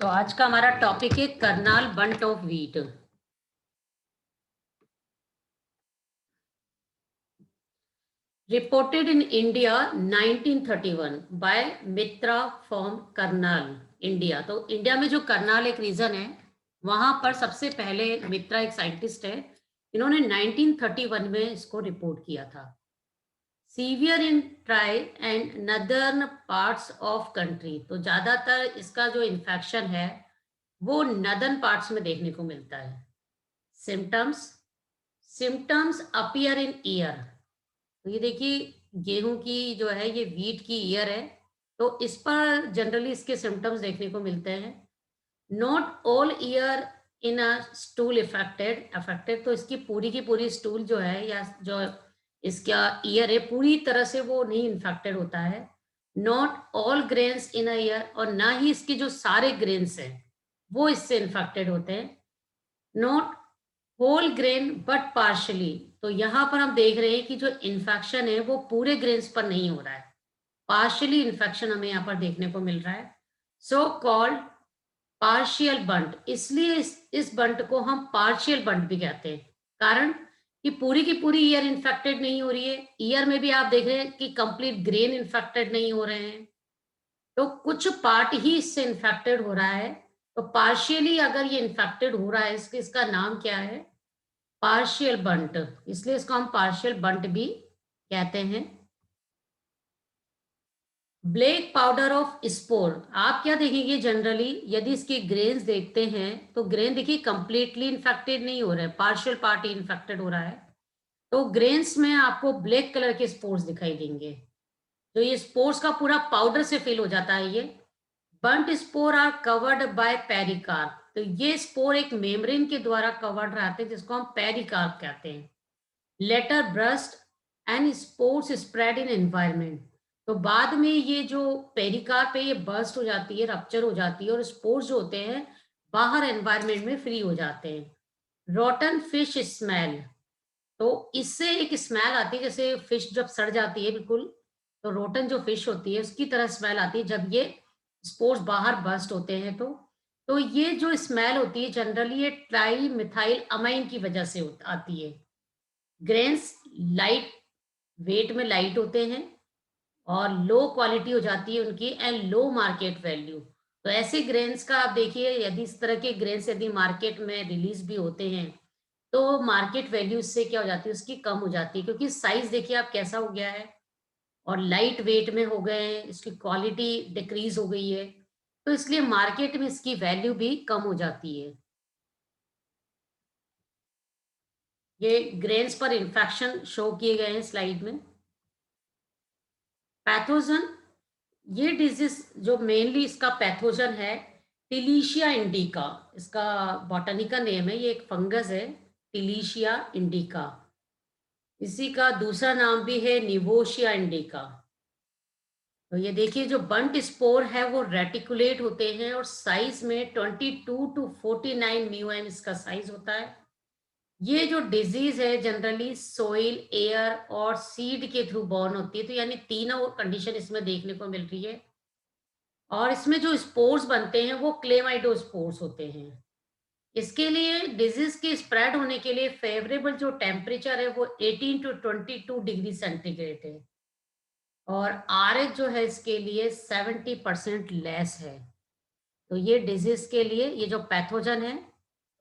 तो आज का हमारा टॉपिक है Karnal bunt of wheat. Reported in India 1931 by Mitra from Karnal India. तो इंडिया में जो करनाल एक रीजन है, वहां पर सबसे पहले मित्रा एक साइंटिस्ट है, इन्होंने 1931 में इसको रिपोर्ट किया था। Severe in try and northern parts of country. तो ज्यादातर इसका जो इन्फेक्शन है वो नदर्न पार्ट्स में देखने को मिलता है। Symptoms symptoms appear in year. तो ये देखिए, गेहूं की जो है ये वीट की ईयर है, तो इस पर जनरली इसके सिम्टम्स देखने को मिलते हैं। Not all year in a stool affected affected. तो इसकी की पूरी स्टूल जो है या जो इसका ईयर है पूरी तरह से वो नहीं इन्फेक्टेड होता है। Not all grains in a year, और ना ही इसके जो सारे ग्रेन्स हैं वो इससे इन्फेक्टेड होते हैं। Not whole grain but partially. तो यहाँ पर हम देख रहे हैं कि जो इन्फेक्शन है वो पूरे ग्रेन्स पर नहीं हो रहा है, पार्शियली इन्फेक्शन हमें यहाँ पर देखने को मिल रहा है। सो कॉल्ड पार्शियल बंट। इसलिए इस बंट को हम पार्शियल बंट भी कहते हैं, कारण कि पूरी की पूरी ईयर इन्फेक्टेड नहीं हो रही है। ईयर में भी आप देख रहे हैं कि कंप्लीट ग्रेन इन्फेक्टेड नहीं हो रहे हैं, तो कुछ पार्ट ही इससे इन्फेक्टेड हो रहा है। तो पार्शियली अगर ये इन्फेक्टेड हो रहा है, इसका नाम क्या है? पार्शियल बंट। इसलिए इसको हम पार्शियल बंट भी कहते हैं। Black powder of spore. आप क्या देखेंगे जनरली, यदि इसके ग्रेन्स देखते हैं तो ग्रेन देखिए कंप्लीटली इन्फेक्टेड नहीं हो रहा है, पार्शियल पार्ट ही इन्फेक्टेड हो रहा है। तो ग्रेन्स में आपको ब्लैक कलर के स्पोर्स दिखाई देंगे। तो ये स्पोर्स का पूरा पाउडर से फिल हो जाता है ये। Bunt spore are covered by pericarp. तो ये स्पोर एक मेम्ब्रेन के द्वारा कवर्ड रहते हैं, जिसको हम पेरिकार्प कहते हैं। Later burst and spores spread in environment. तो बाद में ये जो पेरिकार्प है ये बर्स्ट हो जाती है, रप्चर हो जाती है, और स्पोर्स जो होते हैं बाहर एनवायरनमेंट में फ्री हो जाते हैं। रॉटन फिश स्मेल। तो इससे एक स्मेल आती है, जैसे फिश जब सड़ जाती है बिल्कुल, तो रोटन जो फिश होती है उसकी तरह स्मेल आती है जब ये स्पोर्स बाहर बर्स्ट होते हैं। तो ये जो स्मेल होती है जनरली ये ट्राई मिथाइल अमाइन की वजह से आती है। ग्रेन्स लाइट वेट में लाइट होते हैं और लो क्वालिटी हो जाती है उनकी एंड लो मार्केट वैल्यू। तो ऐसे ग्रेन्स का आप देखिए, यदि इस तरह के ग्रेन्स यदि मार्केट में रिलीज भी होते हैं तो मार्केट वैल्यू इससे क्या हो जाती है, उसकी कम हो जाती है, क्योंकि साइज देखिए आप कैसा हो गया है और लाइट वेट में हो गए हैं, इसकी क्वालिटी डिक्रीज हो गई है, तो इसलिए मार्केट में इसकी वैल्यू भी कम हो जाती है। ये ग्रेन्स पर इंफेक्शन शो किए गए हैं स्लाइड में। पैथोजन, ये डिजीज जो मेनली इसका पैथोजन है टिलीशिया इंडिका, इसका बॉटनिकल नेम है, ये एक फंगस है टिलीशिया इंडिका। इसी का दूसरा नाम भी है निवोशिया इंडिका। तो ये देखिए जो बंट स्पोर है वो रेटिकुलेट होते हैं और साइज में 22 टू 49 म्यूएम इसका साइज होता है। ये जो डिजीज है जनरली सोइल, एयर और सीड के थ्रू बॉर्न होती है, तो यानी तीनों कंडीशन इसमें देखने को मिल रही है। और इसमें जो स्पोर्स बनते हैं वो क्लेमाइडोस्पोर्स होते हैं। इसके लिए डिजीज के स्प्रेड होने के लिए फेवरेबल जो टेम्परेचर है वो 18 टू 22 डिग्री सेंटीग्रेड है, और आरएच जो है इसके लिए 70% लेस है। तो ये डिजीज के लिए ये जो पैथोजन है,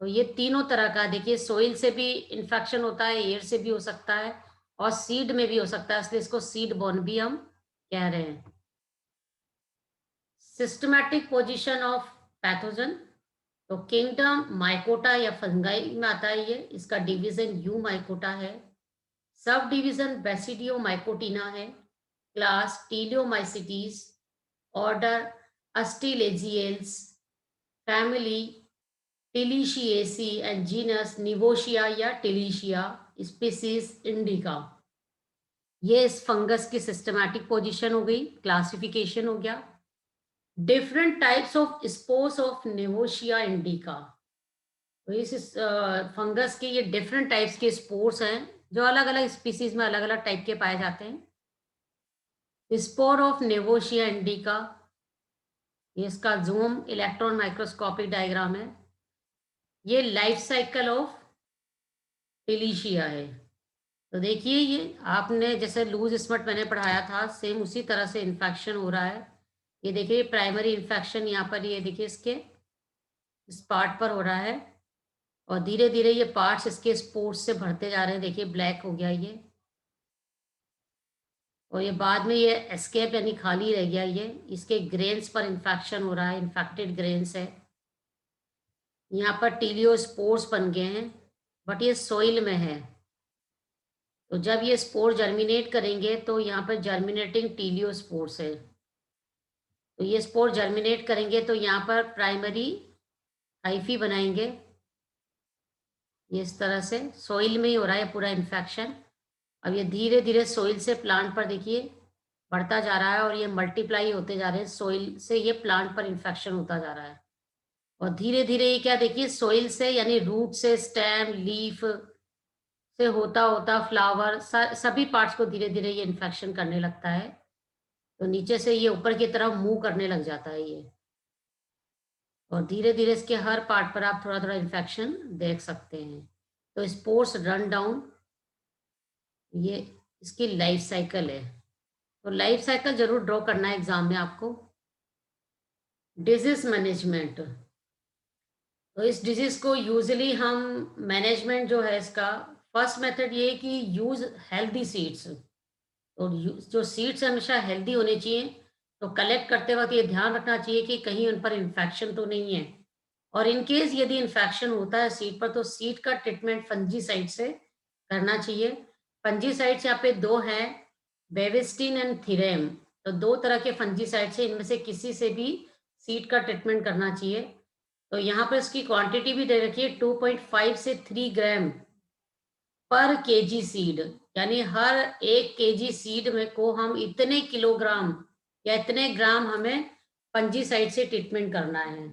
तो ये तीनों तरह का देखिए, सोइल से भी इन्फेक्शन होता है, एयर से भी हो सकता है और सीड में भी हो सकता है, इसलिए इसको सीड बोर्न भी हम कह रहे हैं। Systematic position of pathogen. तो किंगडम माइकोटा या फंगाई में आता है ये, इसका डिवीजन यू माइकोटा है, सब डिवीजन बेसिडियो माइकोटिना है, class teliomycetes, order ustilaginales, family tilletiaceae and genus neovossia या टिलिशिया, स्पीसीज इंडिका। ये इस फंगस की सिस्टमैटिक पोजीशन हो गई, क्लासिफिकेशन हो गया। Different types of spores of neovossia indica. तो इस फंगस के ये डिफरेंट टाइप्स के स्पोर्स हैं जो अलग अलग स्पीसीज में अलग अलग टाइप के पाए जाते हैं। Spore of neovossia indica. ये इसका ज़ूम इलेक्ट्रॉन माइक्रोस्कोपिक डायग्राम है। ये लाइफ साइकिल ऑफ टेलिशिया है। तो देखिए ये आपने जैसे लूज स्मट मैंने पढ़ाया था, सेम उसी तरह से इन्फेक्शन हो रहा है। ये देखिए प्राइमरी इन्फेक्शन यहाँ पर, ये देखिए इसके इस पार्ट पर हो रहा है और धीरे-धीरे ये पार्ट्स इसके स्पोर्स से भरते जा रहे हैं। देखिए ब्लैक हो गया ये, और ये बाद में ये एस्केप यानी खाली रह गया ये। इसके ग्रेन्स पर इन्फेक्शन हो रहा है, इन्फेक्टेड ग्रेन्स है। यहाँ पर टीलियोस्पोर्स बन गए हैं, बट ये सोइल में है। तो जब ये स्पोर जर्मिनेट करेंगे तो यहाँ पर जर्मिनेटिंग टीलियोस्पोर्स है। तो ये स्पोर जर्मिनेट करेंगे तो यहाँ पर प्राइमरी हाइफी बनाएंगे। ये इस तरह से सोइल में ही हो रहा है पूरा इन्फेक्शन। अब ये धीरे धीरे सोइल से प्लांट पर देखिए बढ़ता जा रहा है और ये मल्टीप्लाई होते जा रहे हैं। सोइल से ये प्लांट पर इन्फेक्शन होता जा रहा है और धीरे धीरे ये क्या देखिए सोइल से यानी रूट से स्टेम लीफ से होता होता फ्लावर सभी पार्ट्स को धीरे धीरे ये इन्फेक्शन करने लगता है। तो नीचे से ये ऊपर की तरफ मूव करने लग जाता है ये, और धीरे धीरे इसके हर पार्ट पर आप थोड़ा थोड़ा इन्फेक्शन देख सकते हैं। तो स्पोर्स रन डाउन, ये इसकी लाइफ साइकिल है। तो लाइफ साइकिल जरूर ड्रॉ करना है एग्जाम में आपको। डिजीज मैनेजमेंट, तो इस डिजीज को यूजुअली हम मैनेजमेंट जो है इसका फर्स्ट मेथड ये है कि यूज हेल्दी सीड्स। तो जो सीड्स हमेशा हेल्दी होने चाहिए। तो कलेक्ट करते वक्त ये ध्यान रखना चाहिए कि कहीं उन पर इन्फेक्शन तो नहीं है, और इन केस यदि इन्फेक्शन होता है सीड पर तो सीड का ट्रीटमेंट फंजीसाइड से करना चाहिए। फंजीसाइड्स यहाँ पे दो हैं, बेविस्टिन एंड थीरेम। तो दो तरह के फंजीसाइड्स हैं, इनमें से किसी से भी सीड का ट्रीटमेंट करना चाहिए। तो यहाँ पर इसकी क्वांटिटी भी दे रखी है 2.5 से 3 ग्राम पर केजी सीड, यानी हर 1 केजी सीड में को हम इतने किलोग्राम या इतने ग्राम हमें फंजीसाइड से ट्रीटमेंट करना है।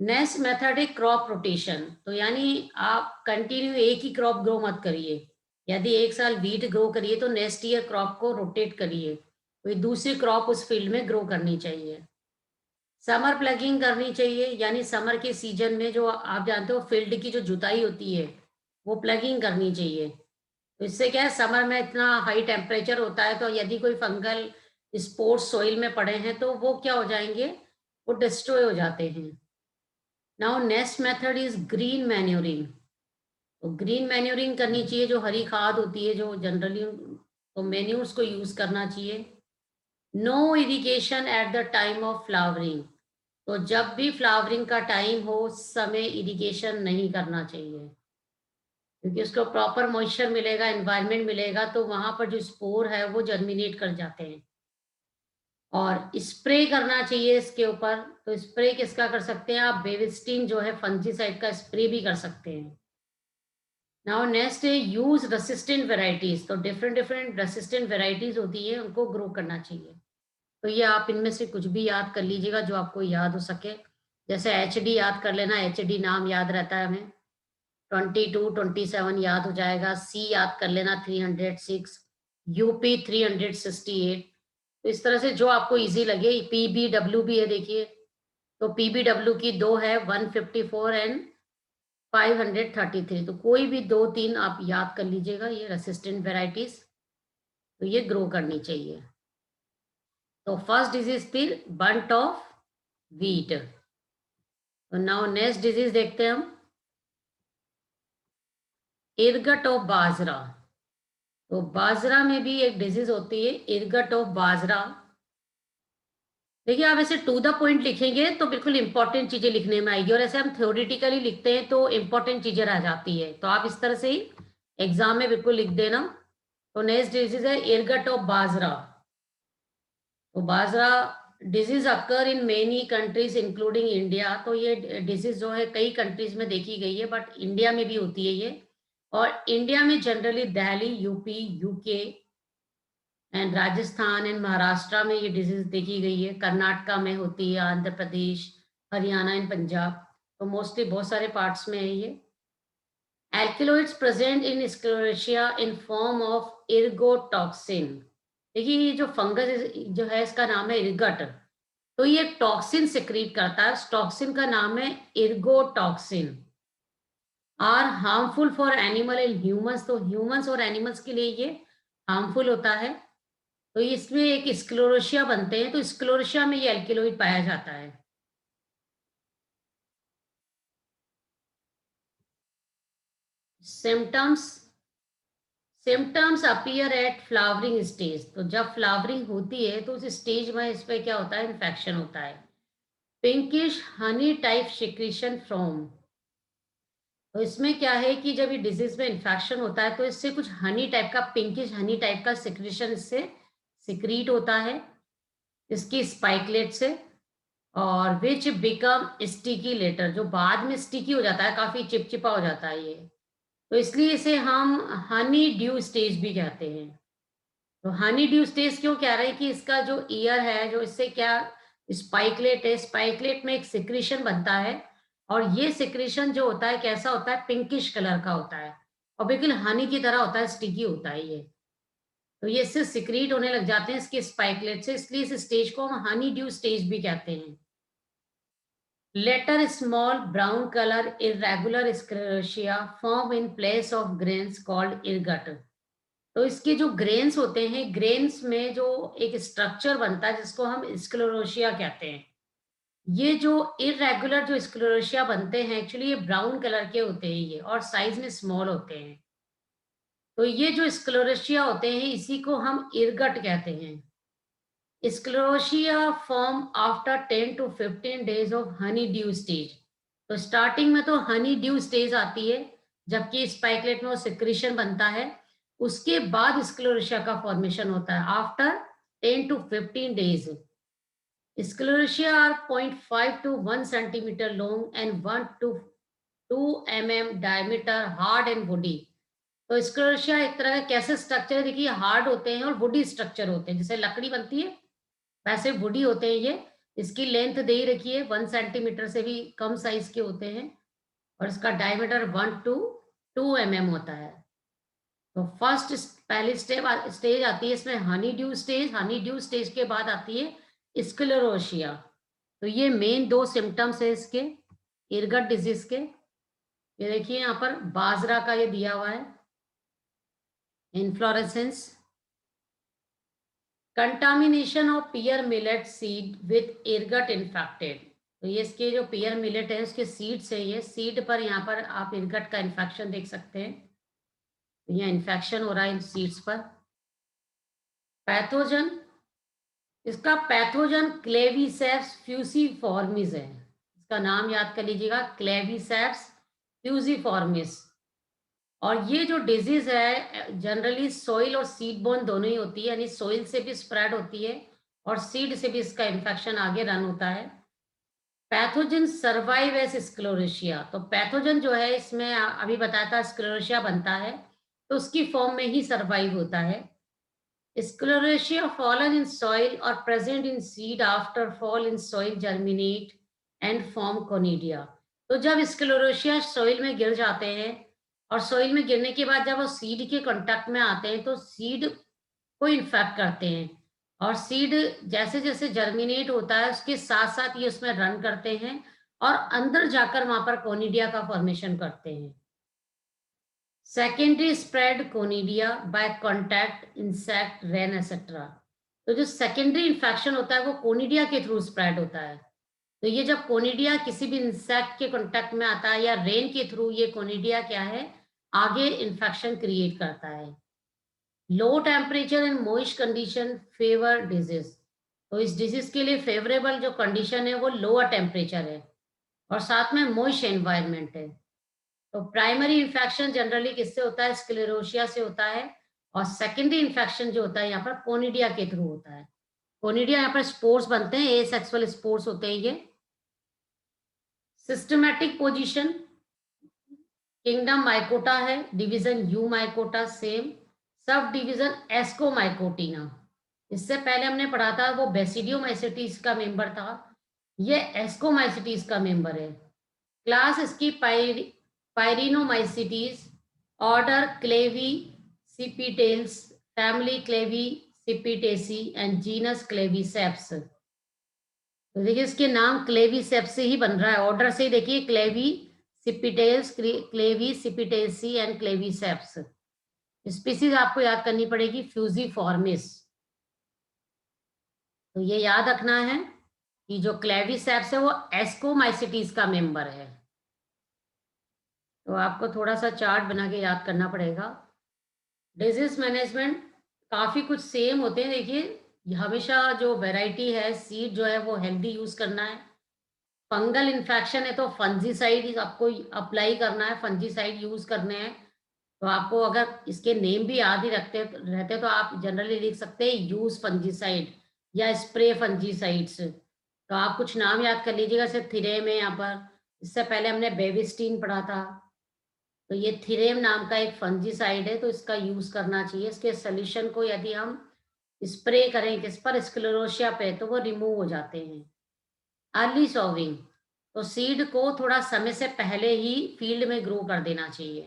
नेक्स्ट मेथड है क्रॉप रोटेशन। तो यानी आप कंटिन्यू एक ही क्रॉप ग्रो मत करिए। यदि एक साल वीट ग्रो करिए तो नेक्स्ट ईयर क्रॉप को रोटेट करिए, कोई दूसरी क्रॉप उस फील्ड में ग्रो करनी चाहिए। समर प्लगिंग करनी चाहिए, यानी समर के सीजन में जो आप जानते हो फील्ड की जो जुताई होती है वो प्लगिंग करनी चाहिए। तो इससे क्या है, समर में इतना हाई टेम्परेचर होता है तो यदि कोई फंगल स्पोर्स सोइल में पड़े हैं तो वो क्या हो जाएंगे, वो डिस्ट्रॉय हो जाते हैं। Now next method is green manuring. तो ग्रीन मैन्योरिंग करनी चाहिए, जो हरी खाद होती है जो जनरली, तो मैन्यूर्स को यूज करना चाहिए। No irrigation at the time of flowering. तो जब भी फ्लावरिंग का टाइम हो उस समय इरिगेशन नहीं करना चाहिए, क्योंकि उसको प्रॉपर मॉइस्चर मिलेगा, एनवायरनमेंट मिलेगा तो वहां पर जो स्पोर है वो जर्मिनेट कर जाते हैं। और स्प्रे करना चाहिए इसके ऊपर। तो स्प्रे किसका कर सकते हैं आप, बेविस्टिन जो है फंजीसाइड का स्प्रे भी कर सकते हैं। नाउ नेक्स्ट है यूज रेसिस्टेंट वेराइटीज। तो डिफरेंट डिफरेंट रेसिस्टेंट वेराइटीज होती है, उनको ग्रो करना चाहिए। तो ये आप इनमें से कुछ भी याद कर लीजिएगा जो आपको याद हो सके। जैसे एचडी याद कर लेना, एचडी नाम याद रहता है हमें, 22 27 याद हो जाएगा। सी याद कर लेना 306, यूपी 368। तो इस तरह से जो आपको इजी लगे। पीबीडब्ल्यू भी है देखिए, तो पीबीडब्ल्यू की दो है, 154 एंड 533। तो कोई भी दो तीन आप याद कर लीजिएगा, ये रेसिस्टेंट वेराइटीज तो ये ग्रो करनी चाहिए। तो फर्स्ट डिजीज थी बंट ऑफ व्हीट। तो नाउ नेक्स्ट डिजीज देखते हैं हम, इरगट ऑफ बाजरा। तो बाजरा में भी एक डिजीज होती है इरगट ऑफ बाजरा। देखिए आप ऐसे टू द पॉइंट लिखेंगे तो बिल्कुल इंपॉर्टेंट चीजें लिखने में आएगी, और ऐसे हम थ्योरेटिकली लिखते हैं तो इंपॉर्टेंट चीजें रह जाती है। तो आप इस तरह से ही एग्जाम में बिल्कुल लिख देना। तो नेक्स्ट डिजीज है इरगट ऑफ बाजरा। तो bajra disease occur in many countries including India. तो ये डिजीज जो है कई कंट्रीज में देखी गई है, बट इंडिया में भी होती है ये। और इंडिया में generally Delhi, UP, UK and Rajasthan and Maharashtra में ये डिजीज देखी गई है। कर्नाटका में होती है, आंध्र प्रदेश, हरियाणा एंड पंजाब। तो मोस्टली बहुत सारे पार्ट्स में है ये। Alkaloids present in sclerotia in form of ergotoxin. देखिए ये जो फंगस जो है इसका नाम है इरगट। तो ये टॉक्सिन सिक्रीट करता है, उस टॉक्सिन का नाम है ergotoxin. Are harmful for animal and humans, तो ह्यूमंस और एनिमल्स के लिए ये हार्मफुल होता है। तो इसमें एक स्क्लेरोशिया बनते हैं, तो स्क्लेरोशिया में ये एल्किलोइड पाया जाता है। Symptoms symptoms appear eight flowering stage, तो जब फ्लावरिंग होती है तो उस स्टेज में इस पे क्या होता है, इन्फेक्शन होता है। Pinkish Honey type secretion from, तो इसमें क्या है कि जब ये डिजीज में इन्फेक्शन होता है तो इससे कुछ हनी टाइप का, पिंकिश हनी टाइप का सिक्रीशन इससे सिक्रीट होता है, इसकी स्पाइकलेट से। और विच बिकम स्टिकी लेटर, जो बाद में स्टिकी हो जाता है, काफी चिपचिपा हो जाता है ये, तो इसलिए इसे हम हनी ड्यू स्टेज भी कहते हैं। तो हनी ड्यू स्टेज क्यों कह रहे हैं कि इसका जो ईयर है, जो इससे क्या स्पाइकलेट है, स्पाइकलेट में एक सिक्रीशन बनता है, और ये सिक्रीशन जो होता है कैसा होता है, पिंकिश कलर का होता है, और बिल्कुल हनी की तरह होता है, स्टिकी होता है ये। तो ये इससे सिक्रीट होने लग जाते हैं इसके स्पाइकलेट से, इसलिए इस स्टेज को हम हनी ड्यू स्टेज भी कहते हैं। Later small brown colour irregular sclerotia form in place of grains called ergot, तो इसके जो ग्रेन्स होते हैं, ग्रेन्स में जो एक स्ट्रक्चर बनता है जिसको हम स्क्लेरोशिया कहते हैं। ये जो इरेगुलर जो स्क्लेरोशिया बनते हैं, एक्चुअली ये ब्राउन कलर के होते हैं ये, और साइज में स्मॉल होते हैं। तो ये जो स्क्लेरोशिया होते हैं इसी को हम इरगट कहते हैं। स्क्लेरोशिया form after 10 to 15 days of honey due stage, तो स्टार्टिंग में तो हनी ड्यू स्टेज आती है, जबकि स्पाइकलेट में वो सिक्रीशन बनता है, उसके बाद स्क्लेरोशिया का फॉर्मेशन होता है after 10 to 15 days. Sclerotia are 0.5 to 1 centimetre long and 1 to 2 mm diameter, hard and woody. तो स्क्लेरोशिया एक तरह का कैसे स्ट्रक्चर है, देखिए हार्ड होते हैं और वुडी स्ट्रक्चर होते हैं, जैसे लकड़ी बनती है वैसे वुडी होते हैं ये। इसकी लेंथ दे ही रखी है, 1 सेंटीमीटर से भी कम साइज के होते हैं, और इसका डायमीटर 1 to 2 mm होता है। तो फर्स्ट पहली स्टेज आती है इसमें Honey due stage, Honey due stage के बाद आती है स्क्लेरोशिया। तो ये मेन दो सिम्टम्स है इसके इरगट डिजीज के। ये देखिए यहाँ पर बाजरा का ये दिया हुआ है, inflorescence. Contamination of pearl millet seed with ergot infected, तो ये इसके जो पियर मिलेट है उसके सीड्स है, ये सीड पर यहाँ पर आप इरगट का इन्फेक्शन देख सकते हैं, तो यहाँ इन्फेक्शन हो रहा है इन सीड्स पर। पैथोजन, इसका पैथोजन क्लेविसेप्स फ्यूसिफॉर्मिस है, इसका नाम याद कर लीजिएगा, क्लेविसेप्स फ्यूसिफॉर्मिस। और ये जो डिजीज है जनरली सॉइल और सीड बोर्न दोनों ही होती है, यानी सॉइल से भी स्प्रेड होती है और सीड से भी इसका इन्फेक्शन आगे रन होता है। पैथोजन सर्वाइव एज स्क्लेरोशिया, तो पैथोजन जो है इसमें अभी बताया था स्क्लेरोशिया बनता है, तो उसकी फॉर्म में ही सर्वाइव होता है। स्क्लेरोशिया फॉलन इन सॉइल और present in seed after fall in soil germinate and form conidia, तो जब स्क्लेरोशिया सॉइल में गिर जाते हैं और सॉइल में गिरने के बाद जब वो सीड के कांटेक्ट में आते हैं तो सीड को इन्फेक्ट करते हैं, और सीड जैसे जैसे जर्मिनेट होता है उसके साथ साथ ये उसमें रन करते हैं और अंदर जाकर वहां पर कोनिडिया का फॉर्मेशन करते हैं। Secondary spread conidia by contact insect rain etcetera, तो जो सेकेंडरी इन्फेक्शन होता है वो कोनिडिया के थ्रू स्प्रेड होता है। तो ये जब कोनिडिया किसी भी इंसेक्ट के कांटेक्ट में आता है या रेन के थ्रू, ये कोनिडिया क्या है, आगे इन्फेक्शन क्रिएट करता है। Low temperature and moist condition favour disease, तो इस डिजीज के लिए फेवरेबल जो कंडीशन है वो लोअर टेम्परेचर है और साथ में मॉइस्ट एनवायरनमेंट है। तो प्राइमरी इन्फेक्शन जनरली किससे होता है, स्क्लेरोशिया से होता है, और सेकेंडरी इन्फेक्शन जो होता है यहाँ पर कोनिडिया के थ्रू होता है। कोनिडिया यहाँ पर स्पोर्स बनते हैं, एसेक्सुअल स्पोर्स होते हैं ये। सिस्टमैटिक पोजीशन, किंगडम माइकोटा है, division eumycota same, subdivision ascomycotina. इससे पहले हमने पढ़ा था वो बेसिडियोमाइसिटीज का मेंबर था, ये एस्कोमाइसिटीज का मेंबर है। क्लास इसकी पायरिनोमाइसिटीज, ऑर्डर क्लेवी सिपिटेल्स, फैमिली क्लेवी सिपिटेसी एंड जीनस क्लेवीसेप्स। तो देखिए इसके नाम क्लेवीसेप्स से ही बन रहा है, ऑर्डर से ही देखिए, क्लेवीसिपिटेल्स, क्लेवीसिपिटेसी एंड क्लेवीसेप्स। स्पीसीज आपको याद करनी पड़ेगी फ्यूजीफॉर्मिस। तो ये याद रखना है कि जो क्लेवीसेप्स है वो एस्कोमाइसिटीज का मेंबर है। तो आपको थोड़ा सा चार्ट बना के याद करना पड़ेगा। डिजीज मैनेजमेंट काफी कुछ सेम होते हैं। देखिए हमेशा जो वैरायटी है, सीड जो है वो हेल्दी यूज करना है। फंगल इन्फेक्शन है तो फंजीसाइड आपको अप्लाई करना है, फंजीसाइड यूज करने हैं। तो आपको अगर इसके नेम भी याद ही रखते रहते तो आप जनरली लिख सकते हैं यूज फंजीसाइड या स्प्रे फंजीसाइड्स। तो आप कुछ नाम याद कर लीजिएगा, जैसे थिरेम है यहाँ पर। इससे पहले हमने बेबिस्टीन पढ़ा था। तो ये थिरेम नाम का एक फंजीसाइड है, तो इसका यूज करना चाहिए। इसके सोल्यूशन को यदि हम स्प्रे करें किस पर, स्क्लेरोसिया पे, तो वो रिमूव हो जाते हैं। अर्ली सोविंग, तो सीड को थोड़ा समय से पहले ही फील्ड में ग्रो कर देना चाहिए।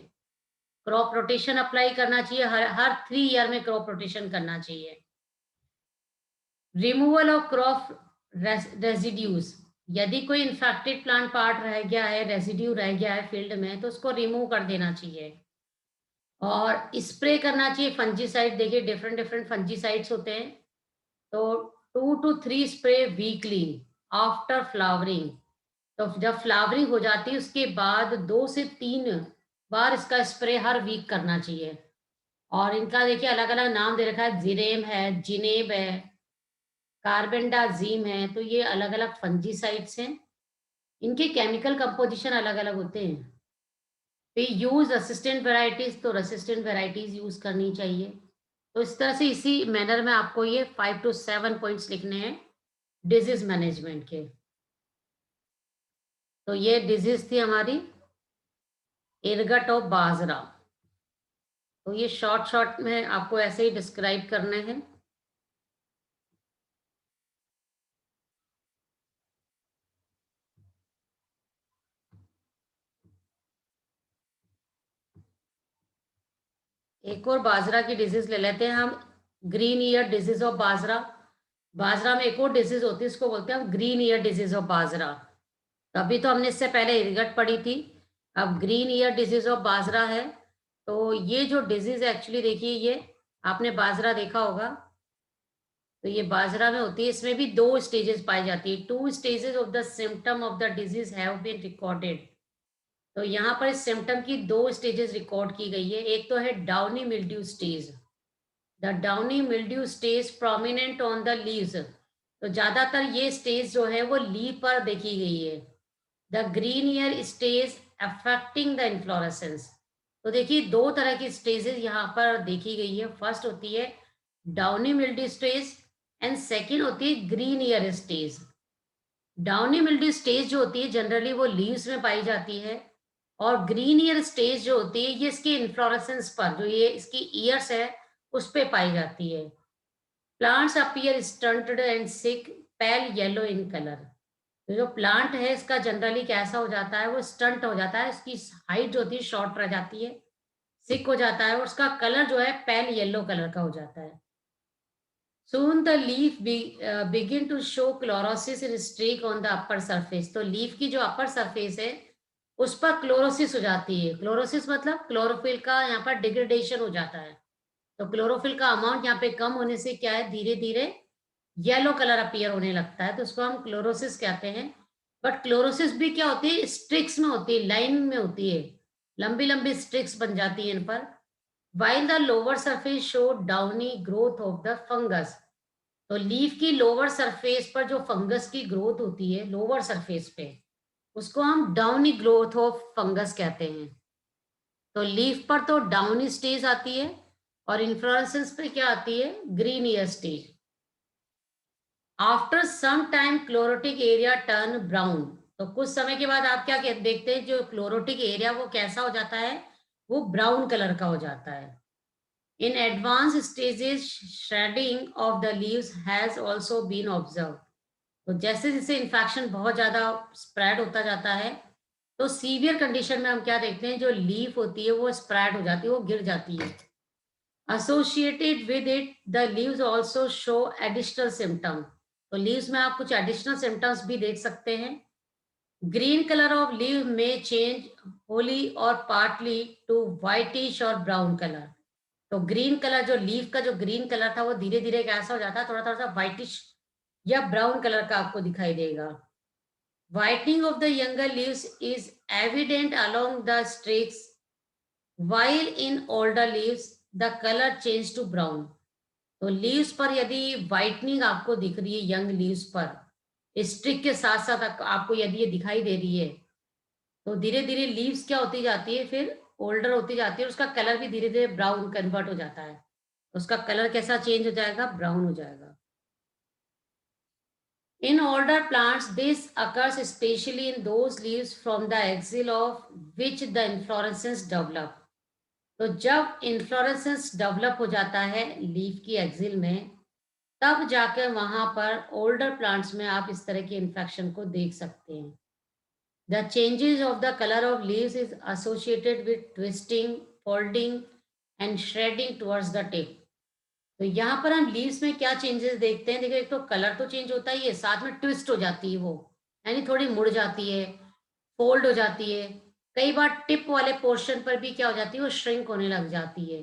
क्रॉप रोटेशन अप्लाई करना चाहिए, हर 3 ईयर में क्रॉप रोटेशन करना चाहिए। रिमूवल ऑफ क्रॉप रेजिड्यूज, यदि कोई इन्फेक्टेड प्लांट पार्ट रह गया है, रेजिड्यू रह गया है फील्ड में, तो उसको रिमूव कर देना चाहिए। और स्प्रे करना चाहिए फंजीसाइड। देखिए डिफरेंट डिफरेंट फंजीसाइड्स होते हैं। तो 2 to 3 spray weekly after flowering. तो जब फ्लावरिंग हो जाती है उसके बाद 2 से 3 बार इसका स्प्रे हर वीक करना चाहिए। और इनका देखिए अलग अलग नाम दे रखा है, जिरेम है, जिनेब है, कार्बेंडाजीम है। तो ये अलग अलग फंजीसाइड्स हैं। इनके केमिकल कंपोजिशन अलग अलग होते हैं। पे यूज असिस्टेंट वेराइटीज, तो रेसिस्टेंट वेराइटीज यूज करनी चाहिए। तो इस तरह से इसी मैनर में आपको ये 5 to 7 पॉइंट्स लिखने हैं डिजीज मैनेजमेंट के। तो ये डिजीज थी हमारी इरगट ऑफ बाजरा। तो ये शॉर्ट शॉर्ट में आपको ऐसे ही डिस्क्राइब करने हैं। एक और बाजरा की डिजीज ले लेते हैं हम, ग्रीन ईयर डिजीज ऑफ बाजरा। बाजरा में एक और डिजीज होती है, इसको बोलते हैं हम ग्रीन ईयर डिजीज ऑफ बाजरा। अभी तो हमने इससे पहले इरगट पढ़ी थी, अब ग्रीन ईयर डिजीज ऑफ बाजरा है। तो ये जो डिजीज एक्चुअली देखिए, ये आपने बाजरा देखा होगा। तो ये बाजरा में होती है, इसमें भी 2 स्टेजेस पाई जाती है। 2 stages of the symptom of the disease have been recorded. तो यहाँ पर इस सिम्टम की 2 स्टेजेस रिकॉर्ड की गई है। एक तो है downy mildew stage. The downy mildew stage prominent on the leaves. तो ज्यादातर ये स्टेज जो है वो लीव पर देखी गई है। The green ear stage affecting the inflorescence. तो देखिए 2 तरह की स्टेजेस यहाँ पर देखी गई है। फर्स्ट होती है downy mildew stage and second होती है green ear stage. Downy mildew stage जो होती है जनरली वो लीव्स में पाई जाती है, और ग्रीन ईयर स्टेज जो होती है ये इसके इन्फ्लोरेसेंस पर, जो ये इसकी ईयर्स है, उस पे पाई जाती है। Plants appear stunted and sick, pale yellow in colour. तो जो प्लांट है इसका जनरली कैसा हो जाता है, वो स्टंट हो जाता है, इसकी हाइट जो होती है शॉर्ट रह जाती है, सिक हो जाता है, और उसका कलर जो है पेल येलो कलर का हो जाता है। Soon the leaf begin to show chlorosis in streak on the upper surface। तो लीफ की जो अपर सरफेस है उस पर क्लोरोसिस हो जाती है। क्लोरोसिस मतलब क्लोरोफिल का यहाँ पर डिग्रेडेशन हो जाता है। तो क्लोरोफिल का अमाउंट यहाँ पे कम होने से क्या है, धीरे धीरे येलो कलर अपीयर होने लगता है, तो उसको हम क्लोरोसिस कहते हैं। बट क्लोरोसिस भी क्या होती है, स्ट्रिक्स में होती है, लाइन में होती है, लंबी लंबी स्ट्रिक्स बन जाती है इन पर। While the lower surface show downy growth of the fungus. तो लीफ की लोअर सरफेस पर जो फंगस की ग्रोथ होती है लोअर सरफेस पे, उसको हम डाउनी ग्रोथ ऑफ फंगस कहते हैं। तो लीफ पर तो डाउनी स्टेज आती है, और इन्फ्लोरेसेंस पे क्या आती है, green ear stage. After some time chlorotic area turn brown. तो कुछ समय के बाद आप क्या देखते हैं, जो क्लोरोटिक एरिया वो कैसा हो जाता है, वो ब्राउन कलर का हो जाता है। In advanced stages, shredding of the leaves has also been observed। तो जैसे जैसे इन्फेक्शन बहुत ज्यादा स्प्रेड होता जाता है, तो सीवियर कंडीशन में हम क्या देखते हैं, जो लीफ होती है वो स्प्रेड हो जाती है, वो गिर जाती है। Associated with it, the leaves also show additional symptom। तो लीव्स में आप कुछ एडिशनल सिम्टम्स भी देख सकते हैं। ग्रीन कलर ऑफ लीव में चेंज होली और पार्टली टू व्हाइटिश और ब्राउन कलर। तो ग्रीन कलर जो लीफ का जो ग्रीन कलर था वो धीरे-धीरे कैसा हो जाता है, थोड़ा-थोड़ा सा व्हाइटिश या ब्राउन कलर का आपको दिखाई देगा। Whitening of the younger leaves is evident along the streaks, while in older leaves the color change to brown. तो लीव्स पर यदि वाइटनिंग आपको दिख रही है यंग लीव्स पर, स्ट्रिक के साथ साथ आपको यदि ये दिखाई दे रही है, तो धीरे धीरे लीव्स क्या होती जाती है, फिर ओल्डर होती जाती है और उसका कलर भी धीरे धीरे ब्राउन कन्वर्ट हो जाता है। उसका कलर कैसा चेंज हो जाएगा, ब्राउन हो जाएगा। In older plants, this occurs especially in those leaves from the axil of which the inflorescence develop. तो जब इन्फ्लोरेसेंस डेवलप हो जाता है लीफ की एक्सिल में, तब जाकर वहां पर ओल्डर प्लांट्स में आप इस तरह के इन्फेक्शन को देख सकते हैं। The changes of the colour of leaves is associated with twisting, folding and shredding towards the tip. तो यहाँ पर हम लीव्स में क्या चेंजेस देखते हैं, देखिए एक तो कलर तो चेंज होता ही है, साथ में ट्विस्ट हो जाती है वो, यानी थोड़ी मुड़ जाती है, फोल्ड हो जाती है। कई बार टिप वाले पोर्शन पर भी क्या हो जाती है, वो श्रिंक होने लग जाती है।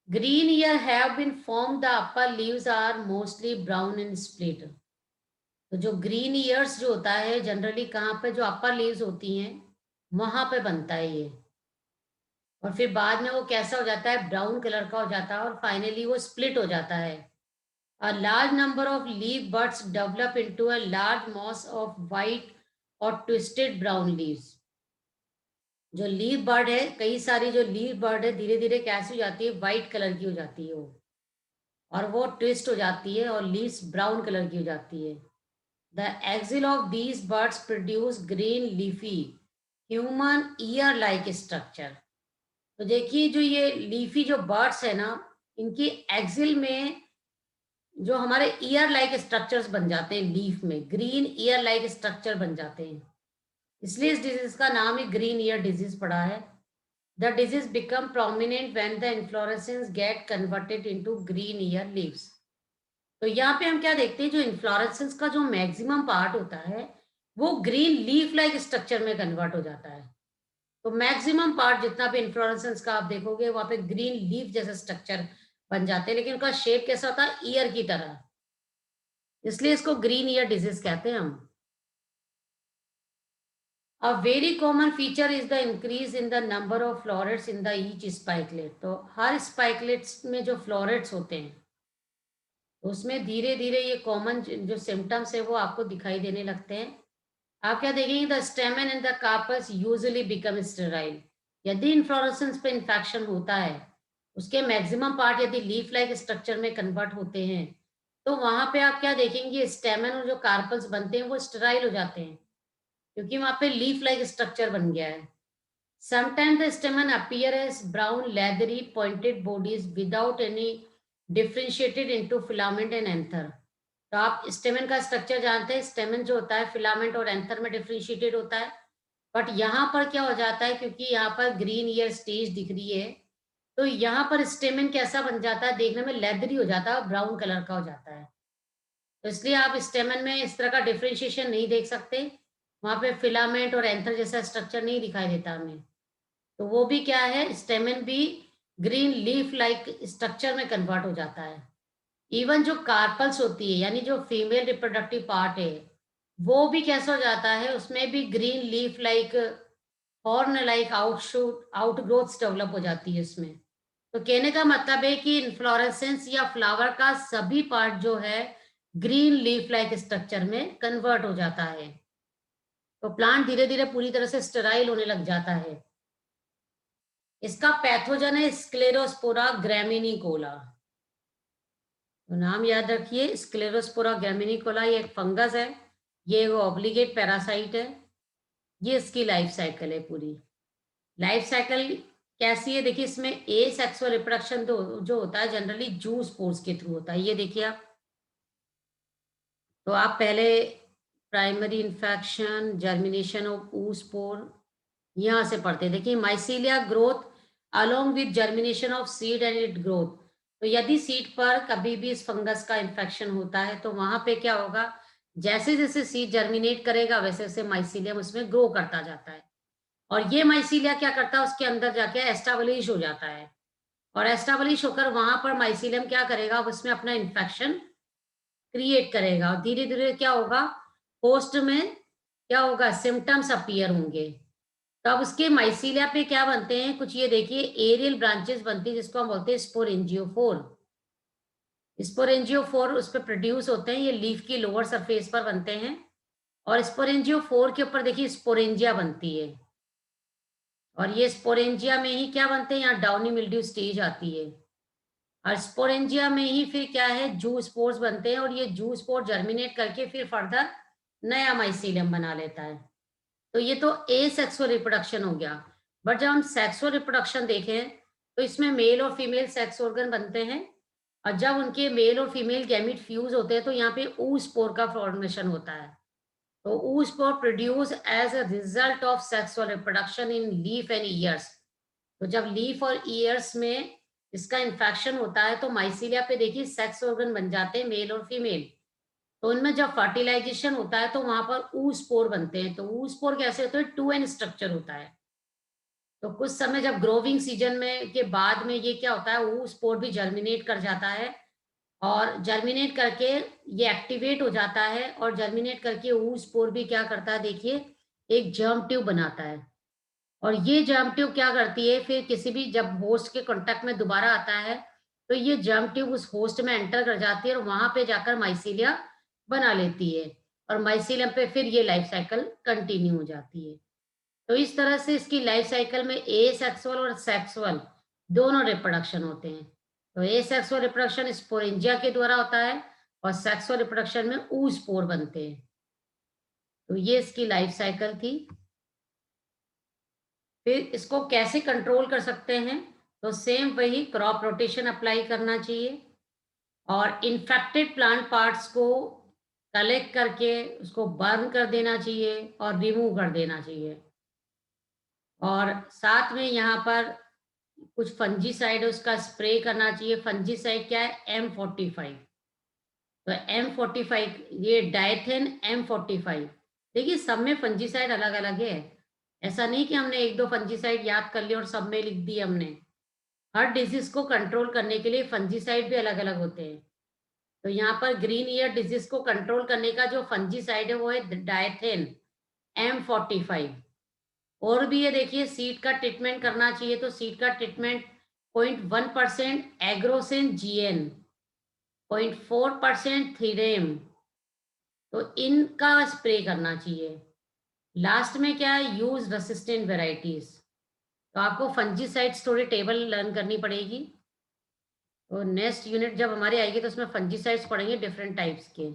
Green ear have been form, the upper leaves are mostly brown and split. तो जो ग्रीन ईयर्स जो होता है जनरली कहाँ पे, जो अपर लीव्स होती हैं वहां पे बनता है ये, और फिर बाद में वो कैसा हो जाता है, ब्राउन कलर का हो जाता है और फाइनली वो स्प्लिट हो जाता है। A large number of leaf buds develop into a large mass of white or twisted brown leaves. जो लीफ बर्ड है, कई सारी जो लीफ बर्ड है धीरे धीरे कैसी हो जाती है, व्हाइट कलर की हो जाती है वो, और वो ट्विस्ट हो जाती है और लीव्स ब्राउन कलर की हो जाती है। The axil of these birds produce green leafy human ear like structure. तो देखिए जो ये लीफी जो बर्ड्स है ना, इनकी एक्सिल में जो हमारे ईयर लाइक स्ट्रक्चर्स बन जाते हैं, लीफ में ग्रीन ईयर लाइक स्ट्रक्चर बन जाते हैं, इसलिए इस डिजीज का नाम ही ग्रीन ईयर डिजीज पड़ा है। The disease become prominent when the inflorescence get converted into green ear leaves. तो यहाँ पे हम क्या देखते हैं, जो इन्फ्लोरेसेंस का जो मैक्सिमम पार्ट होता है वो ग्रीन लीफ लाइक स्ट्रक्चर में कन्वर्ट हो जाता है। तो मैक्सिमम पार्ट जितना भी इन्फ्लोरेसेंस का आप देखोगे वहां पे ग्रीन लीफ जैसा स्ट्रक्चर बन जाते हैं, लेकिन उनका शेप कैसा होता है, ईयर की तरह, इसलिए इसको ग्रीन ईयर डिजीज कहते हैं हम। A very common feature is the increase in the number of florets in the each spikelet. तो हर स्पाइकलेट्स में जो फ्लोरेट्स होते हैं उसमें धीरे धीरे ये कॉमन जो सिम्टम्स है वो आपको दिखाई देने लगते हैं। आप क्या देखेंगे, the stamen and the carpels usually become sterile. यदि इन्फ्लोरेसेंस पे इन्फेक्शन होता है, उसके मैक्सिमम पार्ट यदि लीफ लाइक स्ट्रक्चर में कन्वर्ट होते हैं, तो वहां पे आप क्या देखेंगे, स्टेमन और जो कार्पल्स बनते हैं वो स्टेराइल हो जाते हैं, क्योंकि वहां पे लीफ लाइक स्ट्रक्चर बन गया है। Sometime the stamen appear as brown leathery pointed bodies without any differentiated into filament and anther. तो आप स्टेमन का स्ट्रक्चर जानते हैं, स्टेमन जो होता है फिलामेंट और एंथर में डिफरेंशिएटेड होता है, बट यहाँ पर क्या हो जाता है, क्योंकि यहाँ पर ग्रीन ईयर स्टेज दिख रही है, तो यहाँ पर स्टेमन कैसा बन जाता है, देखने में लेदरी हो जाता है, ब्राउन कलर का हो जाता है। तो इसलिए आप स्टेमन में इस तरह का डिफरेंशिएशन नहीं देख सकते, वहां पे फिलामेंट और एंथर जैसा स्ट्रक्चर नहीं दिखाई देता हमें। तो वो भी क्या है, स्टेमन भी ग्रीन लीफ लाइक स्ट्रक्चर में कन्वर्ट हो जाता है। इवन जो कार्पल्स होती है, यानी जो फीमेल रिप्रोडक्टिव पार्ट है, वो भी कैसा हो जाता है, उसमें भी green leaf like horn like outshoot outgrowths develop हो जाती है उसमें। तो कहने का मतलब है कि इन्फ्लोरेसेंस या फ्लावर का सभी पार्ट जो है ग्रीन लीफ लाइक स्ट्रक्चर में कन्वर्ट हो जाता है। तो प्लांट धीरे धीरे पूरी तरह से स्टेराइल होने लग जाता है। इसका पैथोजन है स्क्लेरोस्पोरा ग्रैमिनिकोला। तो नाम याद रखिए, स्क्लेरोस्पोरा ग्रैमिनिकोला, ये एक फंगस है, ये ऑब्लिगेट पैरासाइट है। ये इसकी लाइफ साइकिल है पूरी। लाइफ साइकिल कैसी है, देखिए इसमें ए सेक्सुअल रिप्रोडक्शन तो जो होता है जनरली जू स्पोर्स के थ्रू होता है, ये देखिए आप। तो आप पहले primary infection, germination of oospore यहाँ से पढ़ते हैं। देखिए mycelia growth along with germination of seed and it growth. तो यदि सीड पर कभी भी इस फंगस का इन्फेक्शन होता है तो वहां पे क्या होगा, जैसे जैसे सीड जर्मिनेट करेगा वैसे वैसे माइसीलियम उसमें ग्रो करता जाता है, और ये माइसीलिया क्या करता है, उसके अंदर जाके एस्टाब्लिश हो जाता है, और एस्टाब्लिश होकर वहां पर माइसीलियम क्या करेगा, अब उसमें अपना इन्फेक्शन क्रिएट करेगा, और धीरे धीरे क्या होगा, होस्ट में क्या होगा, सिम्टम्स अपीयर होंगे। तो अब उसके माइसीलिया पे क्या बनते हैं, कुछ ये देखिए एरियल ब्रांचेस बनती है जिसको हम बोलते हैं स्पोरेंजियोफोर। स्पोरेंजियोफोर उस पे प्रोड्यूस होते हैं, ये लीफ की लोअर सरफेस पर बनते हैं, और स्पोरेंजियोफोर के ऊपर देखिए स्पोरेंजिया बनती है, और ये स्पोरेंजिया में ही क्या बनते हैं, यहाँ डाउनी मिल्ड्यू स्टेज आती है, और स्पोरेंजिया में ही फिर क्या है, जू स्पोर्स बनते हैं, और ये जू स्पोर जर्मिनेट करके फिर फर्दर नया माइसीलियम बना लेता है। तो ये तो एसेक्सुअल रिप्रोडक्शन हो गया। बट जब हम सेक्सुअल रिप्रोडक्शन देखें तो इसमें मेल और फीमेल सेक्स ऑर्गन बनते हैं, और जब उनके मेल और फीमेल गैमीट फ्यूज होते हैं तो यहाँ पे ऊ स्पोर का फॉर्मेशन होता है। तो ऊ spore produce as a result of sexual reproduction in leaf and ears. तो जब लीफ और ईयर्स में इसका इन्फेक्शन होता है तो माइसीलिया पे देखिए सेक्स ऑर्गन बन जाते हैं मेल और फीमेल। तो उनमें जब फर्टिलाइजेशन होता है तो वहां पर ऊ स्पोर बनते हैं। तो ऊ स्पोर कैसे होते हैं, टू एन स्ट्रक्चर होता है। तो कुछ समय जब ग्रोविंग सीजन में के बाद में ये क्या होता है, ऊ स्पोर भी जर्मिनेट कर जाता है, और जर्मिनेट करके ये एक्टिवेट हो जाता है, और जर्मिनेट करके ऊ स्पोर भी क्या करता है, देखिए एक जर्म ट्यूब बनाता है, और ये जर्म ट्यूब क्या करती है, फिर किसी भी जब होस्ट के कांटेक्ट में दोबारा आता है तो ये जर्म ट्यूब उस होस्ट में एंटर कर जाती है और वहां पे जाकर माइसीलिया बना लेती है, और माइसीलियम पे फिर ये लाइफ साइकिल कंटिन्यू हो जाती है। तो इस तरह से इसकी लाइफ साइकिल में एसेक्सुअल और सेक्सुअल दोनों रिप्रोडक्शन होते हैं। तो एसेक्सुअल रिप्रोडक्शन स्पोरेंजिया के द्वारा होता है, और सेक्सुअल रिप्रोडक्शन में ऊ स्पोर बनते हैं। तो ये इसकी लाइफ साइकिल थी। फिर इसको कैसे कंट्रोल कर सकते हैं, तो सेम वही क्रॉप रोटेशन अप्लाई करना चाहिए, और इन्फेक्टेड प्लांट पार्ट्स को कलेक्ट करके उसको बर्न कर देना चाहिए और रिमूव कर देना चाहिए, और साथ में यहाँ पर कुछ फंजीसाइड उसका स्प्रे करना चाहिए। फंजीसाइड क्या है, M45। तो M45 ये डाइथेन M45। देखिए सब में फंजीसाइड अलग अलग है, ऐसा नहीं कि हमने एक दो फंजीसाइड याद कर लिया और सब में लिख दी हमने। हर डिजीज को कंट्रोल करने के लिए फंजीसाइड भी अलग अलग होते हैं। तो यहाँ पर ग्रीन ईयर डिजीज को कंट्रोल करने का जो फंजीसाइड है वो है डाइथेन M45। और भी ये देखिए सीड का ट्रीटमेंट करना चाहिए, तो सीड का ट्रीटमेंट 0.1% एग्रोसिन GN, 0.4% थीरेम, तो इनका स्प्रे करना चाहिए। लास्ट में क्या है, यूज रेसिस्टेंट वेराइटीज। तो आपको फंजीसाइड्स थोड़ी टेबल लर्न करनी पड़ेगी, तो नेक्स्ट यूनिट जब हमारी आएगी तो उसमें फंजीसाइड्स पढ़ेंगे डिफरेंट टाइप्स के।